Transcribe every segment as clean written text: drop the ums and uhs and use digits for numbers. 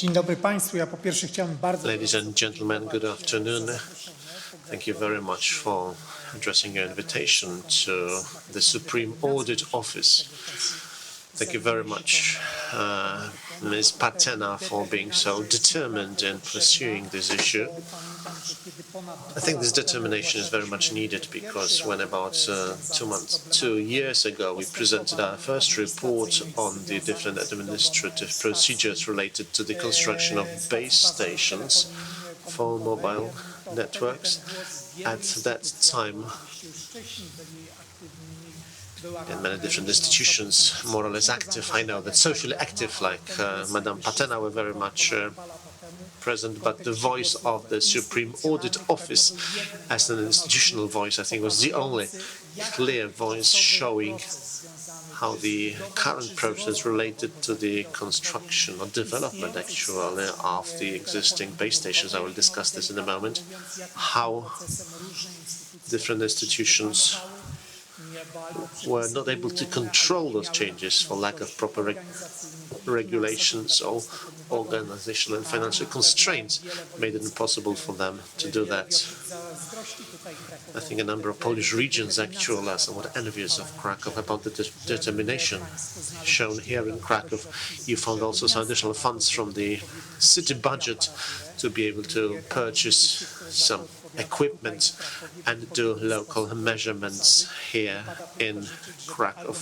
Dzień dobry Państwu. Ja po pierwsze chciałem bardzo... Ladies and gentlemen, good afternoon. Thank you very much for addressing your invitation to the Supreme Audit Office. Thank you very much, Ms. Patena, for being so determined in pursuing this issue. I think this determination is very much needed because when about 2 years ago we presented our first report on the different administrative procedures related to the construction of base stations for mobile networks, at that time in many different institutions, more or less active. I know that socially active, like Madame Patena, were very much present, but the voice of the Supreme Audit Office as an institutional voice, I think, was the only clear voice showing how the current process related to the construction or development, actually, of the existing base stations, I will discuss this in a moment, how different institutions were not able to control those changes for lack of proper regulations or organizational and financial constraints made it impossible for them to do that. I think a number of Polish regions actually are somewhat envious of Krakow about the determination shown here in Krakow. You found also some additional funds from the city budget to be able to purchase some equipment and do local measurements here in Krakow.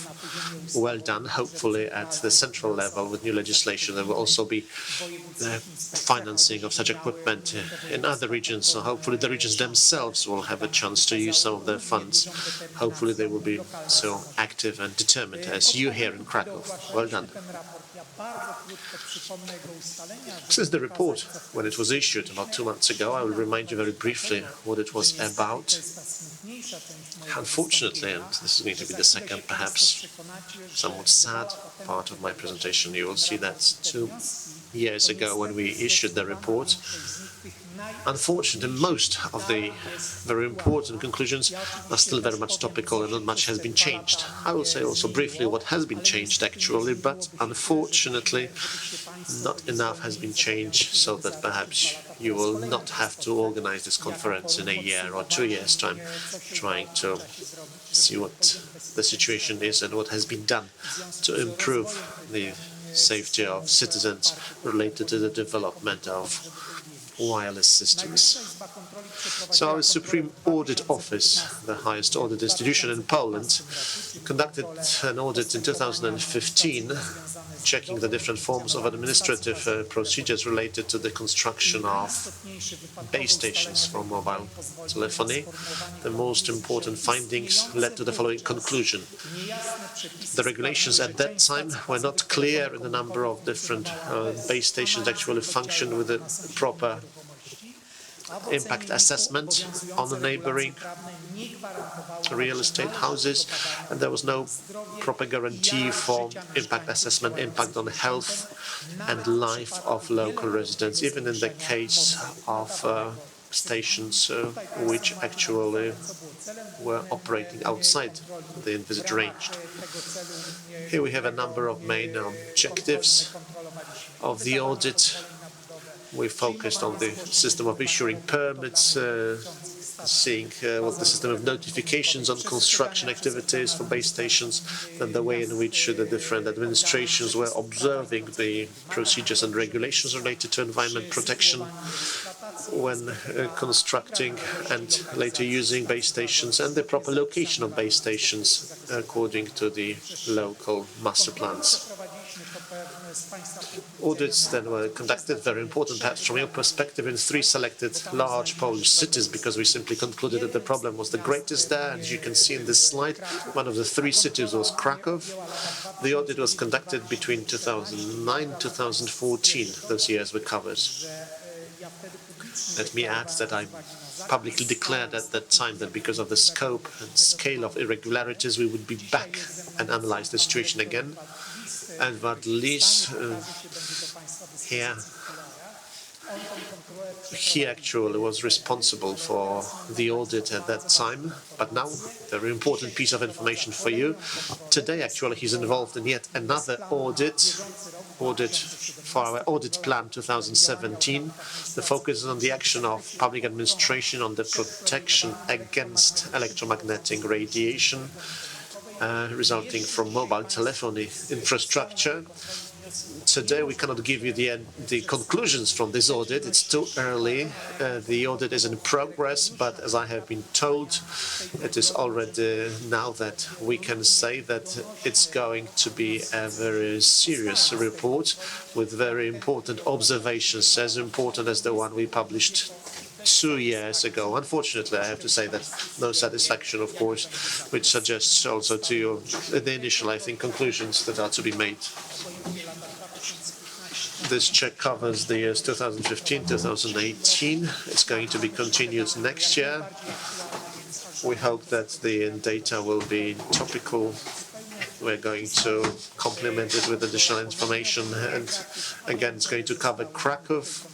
Well done. Hopefully at the central level with new legislation there will also be financing of such equipment in other regions. So hopefully the regions themselves will have a chance to use some of their funds. Hopefully they will be so active and determined as you here in Krakow. Well done. Since the report, when it was issued about 2 months ago, I will remind you very briefly what it was about. Unfortunately, and this is going to be the second, perhaps somewhat sad part of my presentation, you will see that 2 years ago when we issued the report, unfortunately, most of the very important conclusions are still very much topical and not much has been changed. I will say also briefly what has been changed actually, but unfortunately not enough has been changed so that perhaps you will not have to organize this conference in a year or 2 years' time, trying to see what the situation is and what has been done to improve the safety of citizens related to the development of wireless systems. So our Supreme Audit Office, the highest audit institution in Poland, conducted an audit in 2015, checking the different forms of administrative procedures related to the construction of base stations for mobile telephony. The most important findings led to the following conclusion. The regulations at that time were not clear in the number of different base stations actually functioned with a proper impact assessment on the neighboring real estate houses, and there was no proper guarantee for impact assessment, impact on health and life of local residents, even in the case of stations which actually were operating outside the envisaged range. Here we have a number of main objectives of the audit. We focused on the system of issuing permits, seeing what the system of notifications on construction activities for base stations, and the way in which the different administrations were observing the procedures and regulations related to environment protection when constructing and later using base stations, and the proper location of base stations according to the local master plans. Audits then were conducted, very important perhaps from your perspective, in 3 selected large Polish cities, because we simply concluded that the problem was the greatest there. As you can see in this slide, one of the 3 cities was Krakow. The audit was conducted between 2009 and 2014. Those years were covered. Let me add that I publicly declared at that time that because of the scope and scale of irregularities, we would be back and analyze the situation again. And at least here He actually was responsible for the audit at that time, but now, very important piece of information for you. Today, actually, he's involved in yet another audit for our audit plan 2017. The focus is on the action of public administration on the protection against electromagnetic radiation resulting from mobile telephony infrastructure. Today, we cannot give you the conclusions from this audit. It's too early. The audit is in progress, but as I have been told, it is already now that we can say that it's going to be a very serious report with very important observations, as important as the one we published 2 years ago. Unfortunately, I have to say that no satisfaction, of course, which suggests also to you the initial, I think, conclusions that are to be made. This check covers the years 2015, 2018. It's going to be continued next year. We hope that the data will be topical. We're going to complement it with additional information. And again, it's going to cover Kraków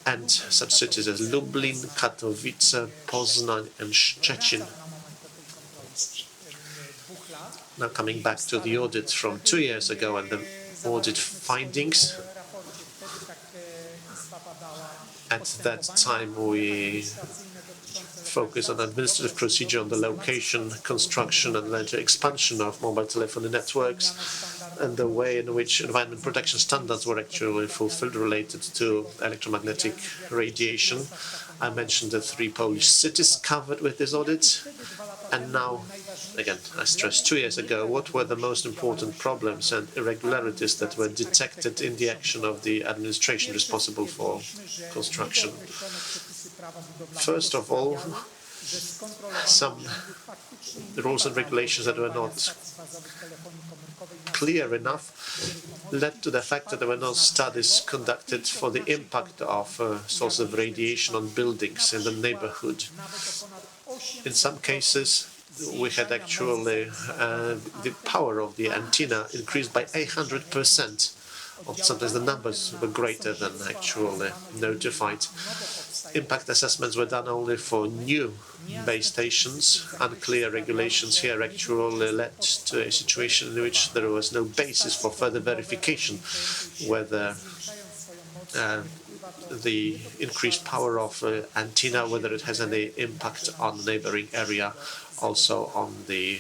and such cities as Lublin, Katowice, Poznań, and Szczecin. Now coming back to the audit from 2 years ago and the audit findings. At that time, we focused on administrative procedure on the location, construction, and later expansion of mobile telephony networks, and the way in which environment protection standards were actually fulfilled related to electromagnetic radiation. I mentioned the 3 Polish cities covered with this audit. And now, again, I stressed 2 years ago, what were the most important problems and irregularities that were detected in the action of the administration responsible for construction? First of all, some rules and regulations that were not clear enough led to the fact that there were no studies conducted for the impact of sources of radiation on buildings in the neighborhood. In some cases, we had actually the power of the antenna increased by 800%. Or sometimes the numbers were greater than actually notified. Impact assessments were done only for new base stations. Unclear regulations here actually led to a situation in which there was no basis for further verification whether the increased power of antenna, whether it has any impact on the neighboring area, also on the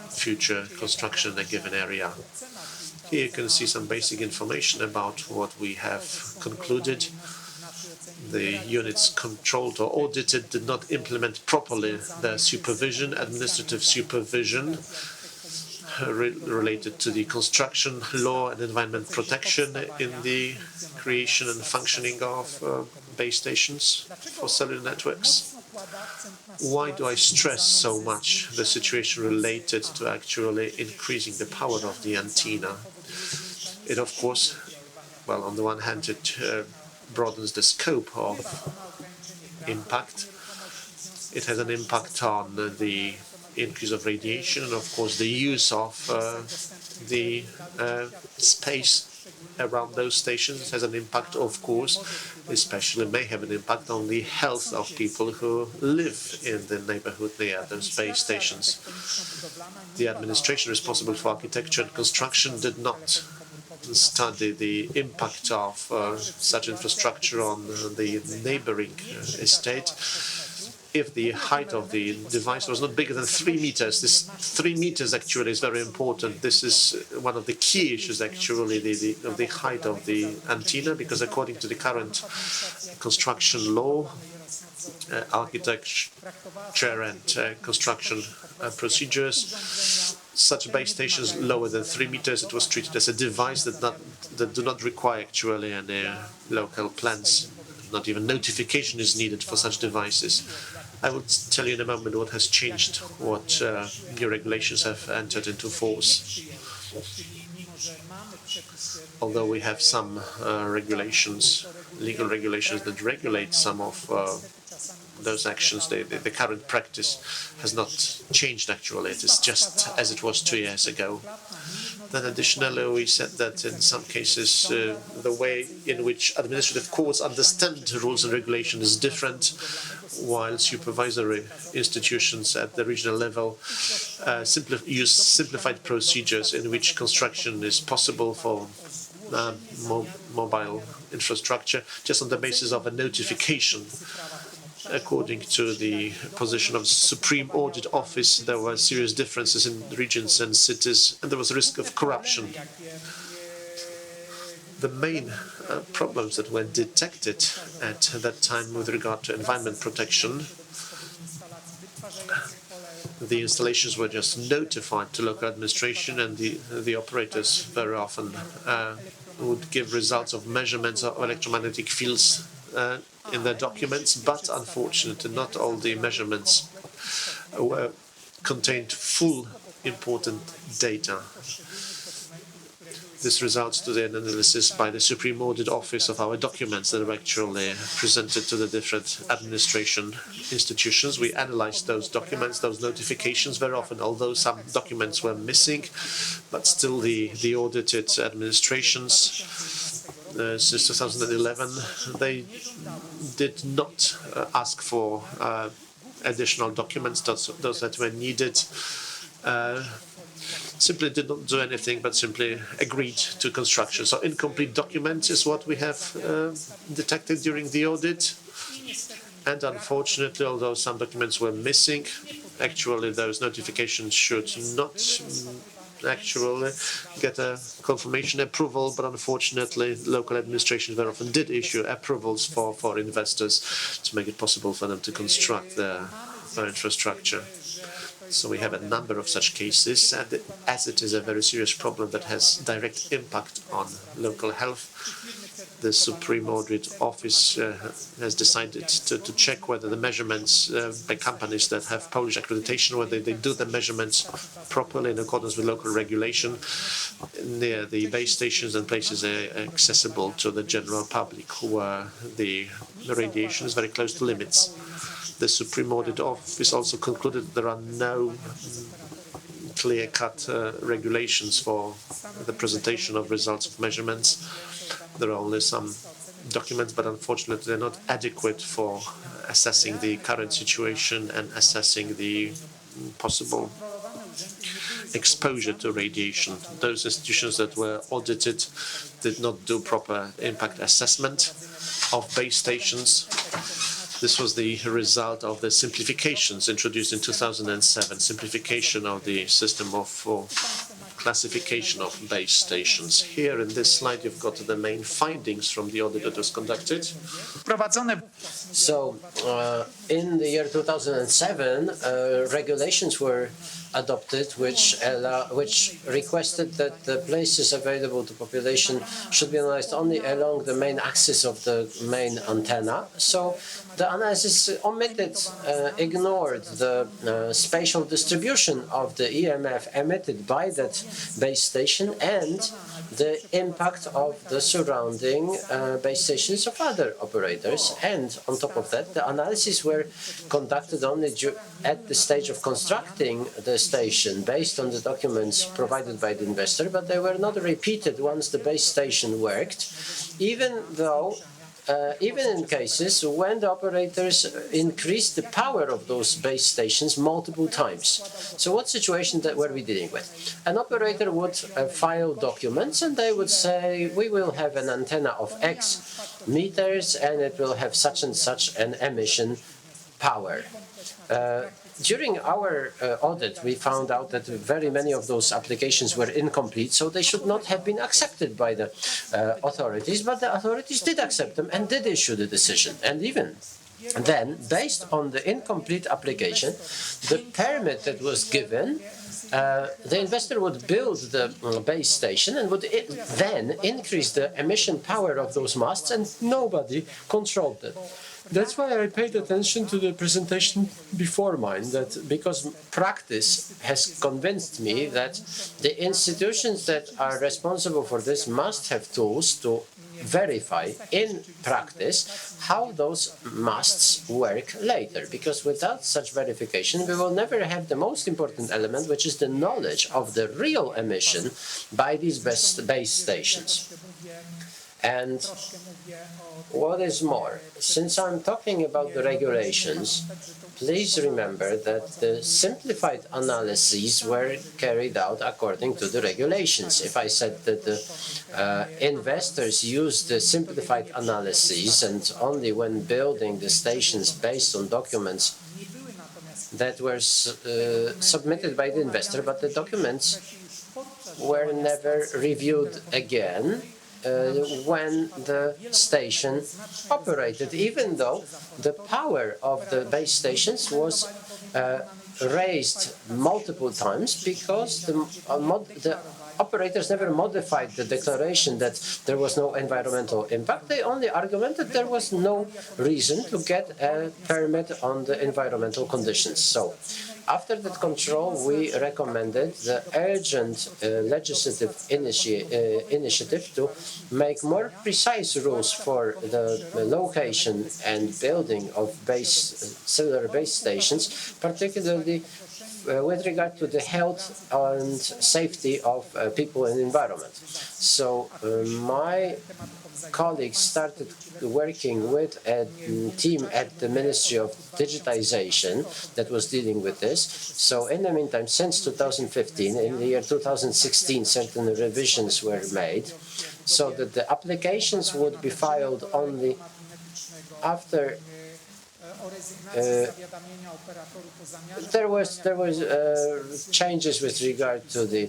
future construction in a given area. Here you can see some basic information about what we have concluded. The units controlled or audited did not implement properly the supervision, administrative supervision, related to the construction law and environment protection in the creation and functioning of base stations for cellular networks. Why do I stress so much the situation related to actually increasing the power of the antenna? It, of course, well, on the one hand, it broadens the scope of impact. It has an impact on the increase of radiation and, of course, the use of the space around those stations. It has an impact, of course, especially may have an impact on the health of people who live in the neighborhood near those base stations. The administration responsible for architecture and construction did not study the impact of such infrastructure on the neighboring estate. If the height of the device was not bigger than 3 meters, this 3 meters actually is very important. This is one of the key issues actually, the height of the antenna, because according to the current construction law, architecture and construction procedures, such base stations lower than 3 meters, it was treated as a device that do not require actually any local plans. Not even notification is needed for such devices. I will tell you in a moment what has changed, what new regulations have entered into force. Although we have some regulations, legal regulations that regulate some of those actions. The current practice has not changed actually. It is just as it was 2 years ago. Then additionally, we said that in some cases, the way in which administrative courts understand rules and regulations is different, while supervisory institutions at the regional level use simplified procedures in which construction is possible for mobile infrastructure just on the basis of a notification. According to the position of the Supreme Audit Office, there were serious differences in regions and cities, and there was a risk of corruption. The main problems that were detected at that time with regard to environment protection, the installations were just notified to local administration, and the operators very often would give results of measurements of electromagnetic fields in their documents, but unfortunately not all the measurements contained full important data. This results to the analysis by the Supreme Audit Office of our documents that are actually presented to the different administration institutions. We analyzed those documents, those notifications very often, although some documents were missing, but still the audited administrations since 2011, they did not ask for additional documents, those that were needed. Simply did not do anything, but simply agreed to construction. So incomplete documents is what we have detected during the audit. And unfortunately, although some documents were missing, actually those notifications should not actually get a confirmation approval, but unfortunately local administrations very often did issue approvals for investors to make it possible for them to construct their infrastructure. So we have a number of such cases, and as it is a very serious problem that has direct impact on local health, the Supreme Audit Office has decided to check whether the measurements by companies that have Polish accreditation, whether they do the measurements properly in accordance with local regulation near the base stations and places accessible to the general public, where the radiation is very close to limits. The Supreme Audit Office also concluded there are no clear-cut regulations for the presentation of results of measurements. There are only some documents, but unfortunately they're not adequate for assessing the current situation and assessing the possible exposure to radiation. Those institutions that were audited did not do proper impact assessment of base stations. This was the result of the simplifications introduced in 2007, simplification of the system of classification of base stations. Here in this slide, you've got the main findings from the audit that was conducted. So, in the year 2007, regulations were adopted which requested that the places available to population should be analyzed only along the main axis of the main antenna. So the analysis ignored the spatial distribution of the EMF emitted by that base station and the impact of the surrounding base stations of other operators. And on top of that, the analyses were conducted only at the stage of constructing the station based on the documents provided by the investor, but they were not repeated once the base station worked, even in cases when the operators increased the power of those base stations multiple times. So what situation were we dealing with? An operator would file documents and they would say, we will have an antenna of X meters and it will have such and such an emission power. During our audit, we found out that very many of those applications were incomplete, so they should not have been accepted by the authorities, but the authorities did accept them and did issue the decision. And even then, based on the incomplete application, the permit that was given, the investor would build the base station and would then increase the emission power of those masts, and nobody controlled it. That's why I paid attention to the presentation before mine, that because practice has convinced me that the institutions that are responsible for this must have tools to verify in practice how those musts work later. Because without such verification, we will never have the most important element, which is the knowledge of the real emission by these base stations. And what is more, since I'm talking about the regulations, please remember that the simplified analyses were carried out according to the regulations. If I said that the investors use the simplified analyses and only when building the stations based on documents that were submitted by the investor, but the documents were never reviewed again when the station operated, even though the power of the base stations was raised multiple times because the operators never modified the declaration that there was no environmental impact. They only argumented there was no reason to get a permit on the environmental conditions. So after that control, we recommended the urgent legislative initiative to make more precise rules for the location and building of cellular base stations, particularly with regard to the health and safety of people and environment. So my colleagues started working with a team at the Ministry of Digitization that was dealing with this. So in the meantime, since 2015, in the year 2016, certain revisions were made so that the applications would be filed only after there was changes with regard to the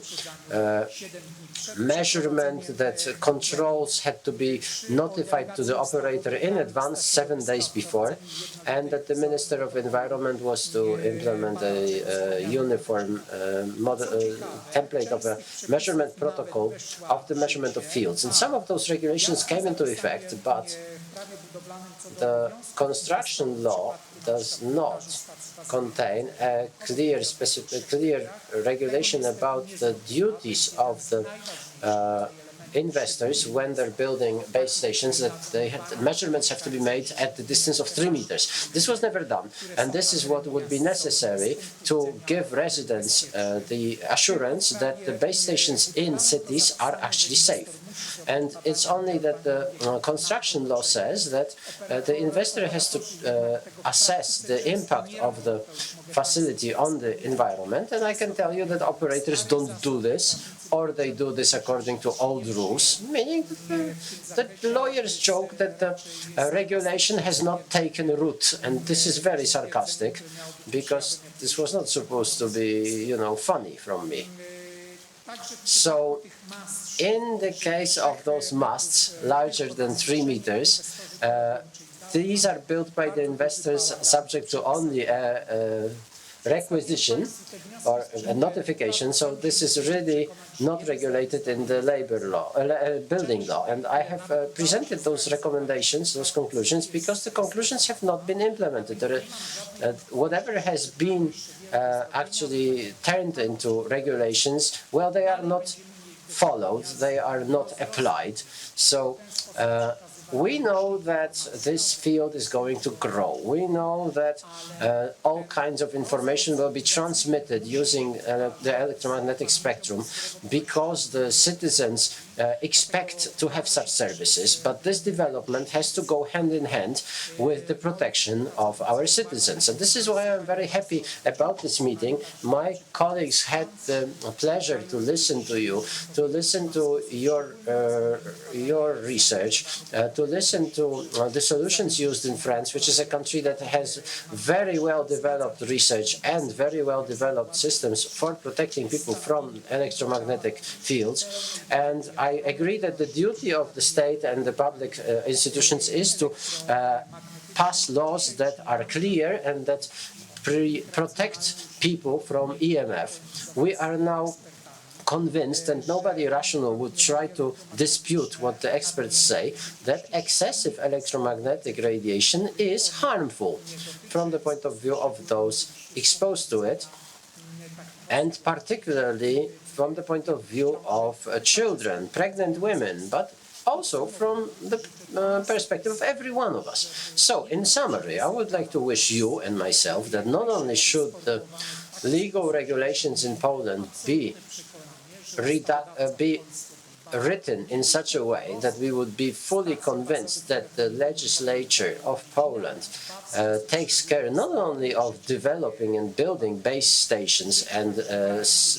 measurement that controls had to be notified to the operator in advance 7 days before, and that the Minister of Environment was to implement a uniform template of a measurement protocol of the measurement of fields. And some of those regulations came into effect, but the construction law does not contain a clear regulation about the duties of the investors when they're building base stations, that measurements have to be made at the distance of 3 meters. This was never done, and this is what would be necessary to give residents the assurance that the base stations in cities are actually safe. And it's only that the construction law says that the investor has to assess the impact of the facility on the environment, and I can tell you that operators don't do this, or they do this according to old rules, meaning that lawyers joke that the regulation has not taken root, and this is very sarcastic, because this was not supposed to be, funny from me. So, in the case of those masts larger than 3 meters, these are built by the investors subject to only a requisition or a notification. So this is really not regulated in the labor law, building law. And I have presented those recommendations, those conclusions, because the conclusions have not been implemented. Whatever has been actually turned into regulations, well, they are not followed, they are not applied. So we know that this field is going to grow. We know that all kinds of information will be transmitted using the electromagnetic spectrum because the citizens expect to have such services, but this development has to go hand in hand with the protection of our citizens. And this is why I'm very happy about this meeting. My colleagues had the pleasure to listen to you, to listen to your research, to listen to the solutions used in France, which is a country that has very well developed research and very well developed systems for protecting people from electromagnetic fields. And I agree that the duty of the state and the public institutions is to pass laws that are clear and that protect people from EMF. We are now convinced, and nobody rational would try to dispute what the experts say, that excessive electromagnetic radiation is harmful from the point of view of those exposed to it, and particularly from the point of view of children, pregnant women, but also from the perspective of every one of us. So, in summary, I would like to wish you and myself that not only should the legal regulations in Poland be written in such a way that we would be fully convinced that the legislature of Poland takes care not only of developing and building base stations and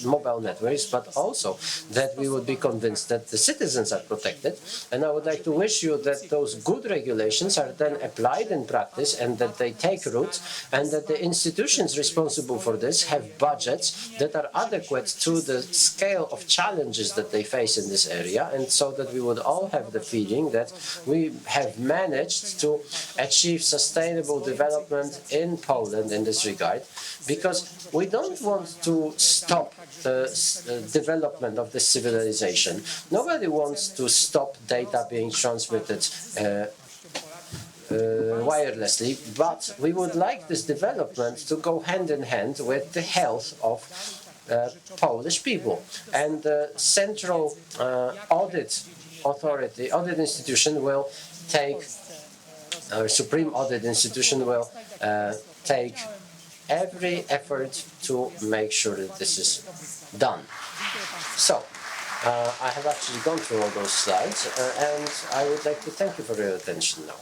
mobile networks, but also that we would be convinced that the citizens are protected. And I would like to wish you that those good regulations are then applied in practice and that they take root, and that the institutions responsible for this have budgets that are adequate to the scale of challenges that they face in this area, and so that we would all have the feeling that we have managed to achieve sustainable development in Poland in this regard, because we don't want to stop the development of this civilization. Nobody wants to stop data being transmitted wirelessly, but we would like this development to go hand in hand with the health of Polish people. And the Central Audit Authority, audit institution will take, Supreme Audit Institution will take every effort to make sure that this is done. So, I have actually gone through all those slides, and I would like to thank you for your attention now.